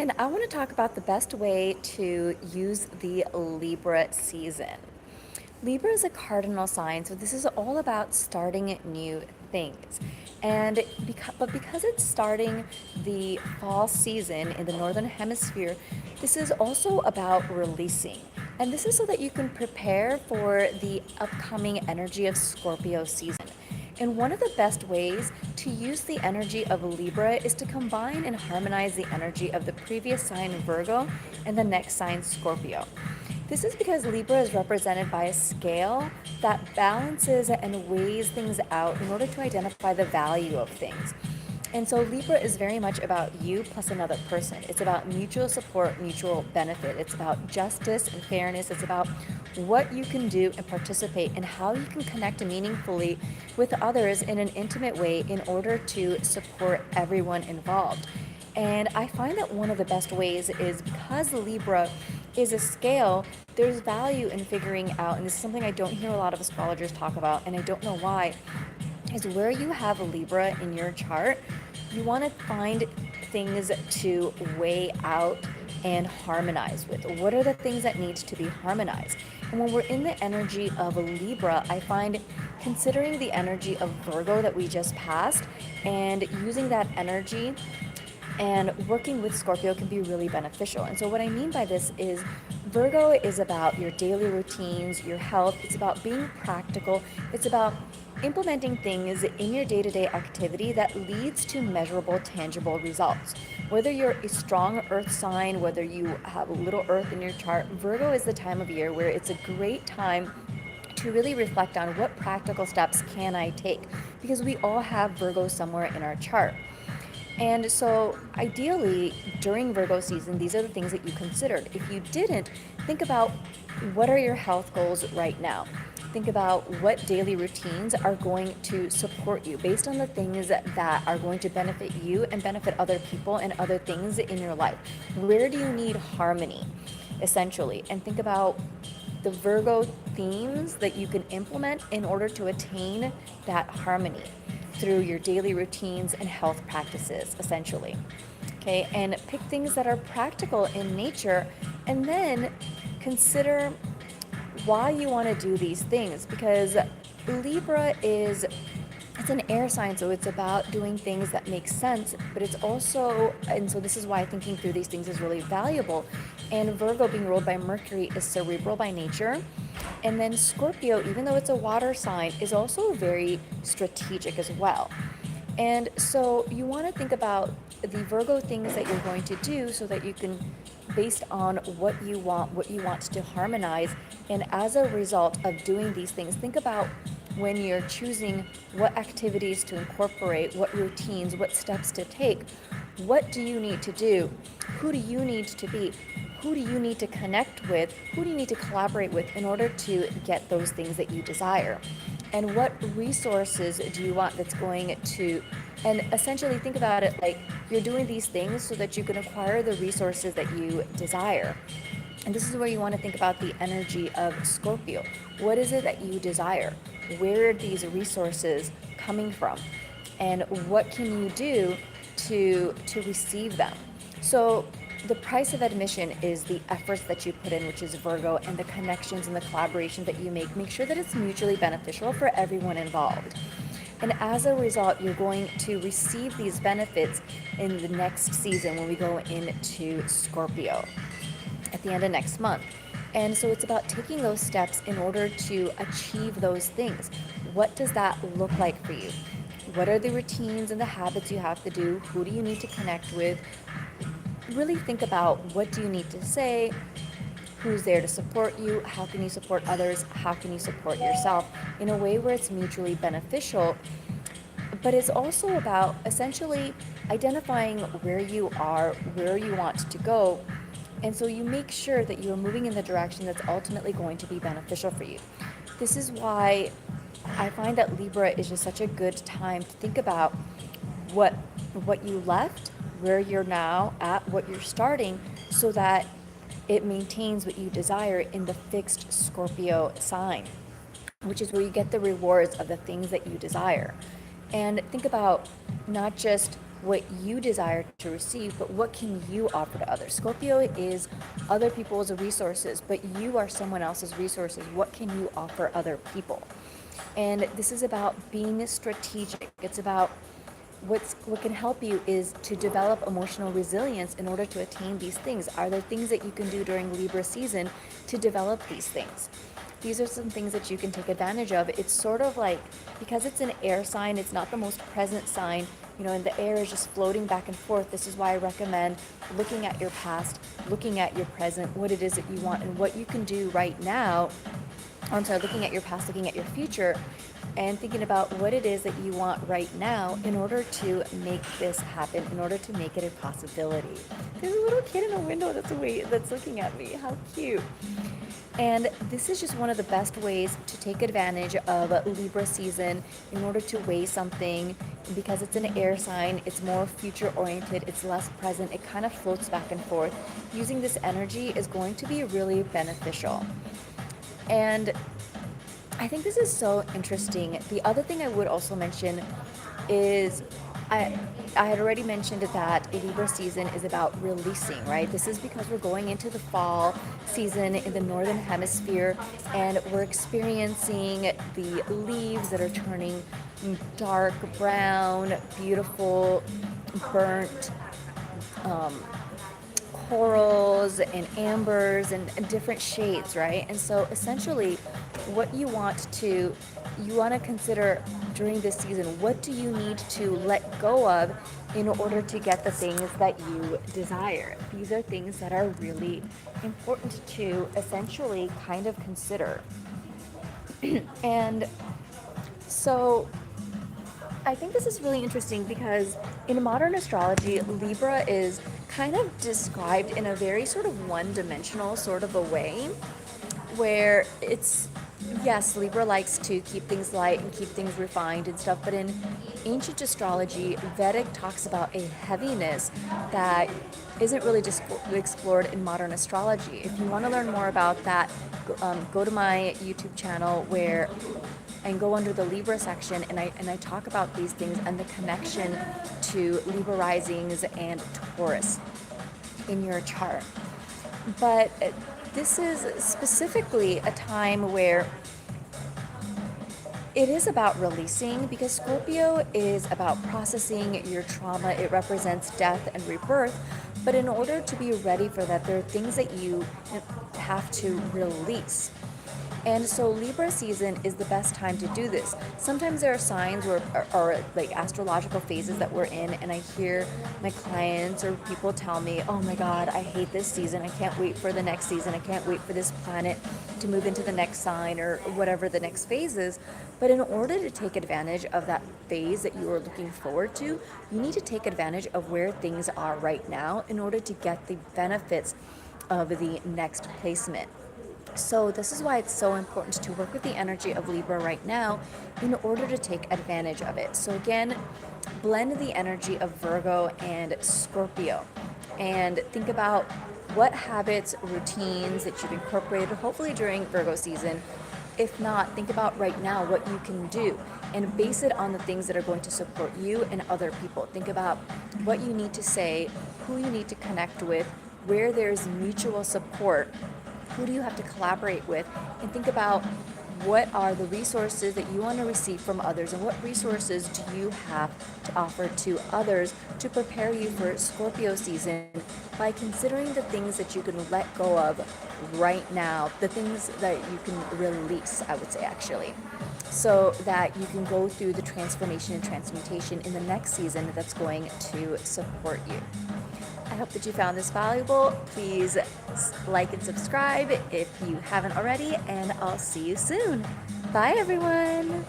and I want to talk about the best way to use the Libra season. Libra is a cardinal sign, so this is all about starting new things. But because it's starting the fall season in the northern hemisphere, this is also about releasing. And this is so that you can prepare for the upcoming energy of Scorpio season. And one of the best ways to use the energy of Libra is to combine and harmonize the energy of the previous sign Virgo and the next sign Scorpio. This is because Libra is represented by a scale that balances and weighs things out in order to identify the value of things. And so Libra is very much about you plus another person. It's about mutual support, mutual benefit. It's about justice and fairness. It's about what you can do and participate and how you can connect meaningfully with others in an intimate way in order to support everyone involved. And I find that one of the best ways is because Libra is a scale, there's value in figuring out, and this is something I don't hear a lot of astrologers talk about, and I don't know why, is where you have a Libra in your chart, you want to find things to weigh out and harmonize with. What are the things that need to be harmonized? And when we're in the energy of a Libra, I find considering the energy of Virgo that we just passed and using that energy and working with Scorpio can be really beneficial. And so what I mean by this is Virgo is about your daily routines, your health. It's about being practical. It's about implementing things in your day-to-day activity that leads to measurable, tangible results. Whether you're a strong earth sign, whether you have a little earth in your chart, Virgo is the time of year where it's a great time to really reflect on what practical steps can I take, because we all have Virgo somewhere in our chart. And so, ideally, during Virgo season, these are the things that you considered. If you didn't, think about what are your health goals right now. Think about what daily routines are going to support you based on the things that are going to benefit you and benefit other people and other things in your life. Where do you need harmony, essentially? And think about the Virgo themes that you can implement in order to attain that harmony through your daily routines and health practices, essentially. Okay, and pick things that are practical in nature, and then consider why you want to do these things, because Libra is it's an air sign, so it's about doing things that make sense, but it's also, and so this is why thinking through these things is really valuable. And Virgo, being ruled by Mercury, is cerebral by nature. And then Scorpio, even though it's a water sign, is also very strategic as well. And so you want to think about the Virgo things that you're going to do so that you can, based on what you want to harmonize. And as a result of doing these things, think about when you're choosing what activities to incorporate, what routines, what steps to take. What do you need to do? Who do you need to be? Who do you need to connect with? Who do you need to collaborate with in order to get those things that you desire? And what resources do you want that's going to, and essentially think about it like you're doing these things so that you can acquire the resources that you desire. And this is where you want to think about the energy of Scorpio. What is it that you desire? Where are these resources coming from? And what can you do to receive them? So the price of admission is the efforts that you put in, which is Virgo, and the connections and the collaboration that you make. Make sure that it's mutually beneficial for everyone involved. And as a result, you're going to receive these benefits in the next season when we go into Scorpio at the end of next month. And so it's about taking those steps in order to achieve those things. What does that look like for you? What are the routines and the habits you have to do? Who do you need to connect with? Really think about what do you need to say, who's there to support you, how can you support others, how can you support yourself in a way where it's mutually beneficial. But it's also about essentially identifying where you are, where you want to go, and so you make sure that you're moving in the direction that's ultimately going to be beneficial for you. This is why I find that Libra is just such a good time to think about what you left, where you're now at, what you're starting, so that it maintains what you desire in the fixed Scorpio sign, which is where you get the rewards of the things that you desire. And think about not just what you desire to receive, but what can you offer to others? Scorpio is other people's resources, but you are someone else's resources. What can you offer other people? And this is about being strategic. It's about what can help you is to develop emotional resilience in order to attain these things. Are there things that you can do during Libra season to develop these things? These are some things that you can take advantage of. It's sort of like, because it's an air sign, it's not the most present sign, and the air is just floating back and forth. This is why I recommend looking at your past, looking at your present, what it is that you want, and what you can do right now. I'm sorry, looking at your past, looking at your future, and thinking about what it is that you want right now in order to make this happen, in order to make it a possibility. There's a little kid in a window that's looking at me. How cute. And this is just one of the best ways to take advantage of Libra season in order to weigh something. Because it's an air sign, it's more future oriented, it's less present, it kind of floats back and forth. Using this energy is going to be really beneficial. And I think this is so interesting. The other thing I would also mention is I had already mentioned that Libra season is about releasing, right? This is because we're going into the fall season in the northern hemisphere, and we're experiencing the leaves that are turning dark brown, beautiful, burnt, corals and ambers and different shades, right? And so essentially what you want to consider during this season, what do you need to let go of in order to get the things that you desire? These are things that are really important to essentially kind of consider. And so I think this is really interesting because in modern astrology, Libra is kind of described in a very sort of one-dimensional sort of a way, where it's, yes, Libra likes to keep things light and keep things refined and stuff, but in ancient astrology, Vedic talks about a heaviness that isn't really just explored in modern astrology. If you want to learn more about that, go to my YouTube channel and go under the Libra section, and I talk about these things and the connection to Libra risings and Taurus in your chart. But this is specifically a time where it is about releasing, because Scorpio is about processing your trauma. It represents death and rebirth. But in order to be ready for that, there are things that you have to release. And so Libra season is the best time to do this. Sometimes there are signs or like astrological phases that we're in, and I hear my clients or people tell me, oh my God, I hate this season. I can't wait for the next season. I can't wait for this planet to move into the next sign or whatever the next phase is. But in order to take advantage of that phase that you are looking forward to, you need to take advantage of where things are right now in order to get the benefits of the next placement. So this is why it's so important to work with the energy of Libra right now in order to take advantage of it. So again, blend the energy of Virgo and Scorpio and think about what habits, routines that you've incorporated, hopefully during Virgo season. If not, think about right now what you can do and base it on the things that are going to support you and other people. Think about what you need to say, who you need to connect with, where there's mutual support. Who do you have to collaborate with? And think about what are the resources that you want to receive from others, and what resources do you have to offer to others to prepare you for Scorpio season by considering the things that you can let go of right now, the things that you can release, I would say actually, so that you can go through the transformation and transmutation in the next season that's going to support you. I hope that you found this valuable. Please like and subscribe if you haven't already, and I'll see you soon. Bye, everyone.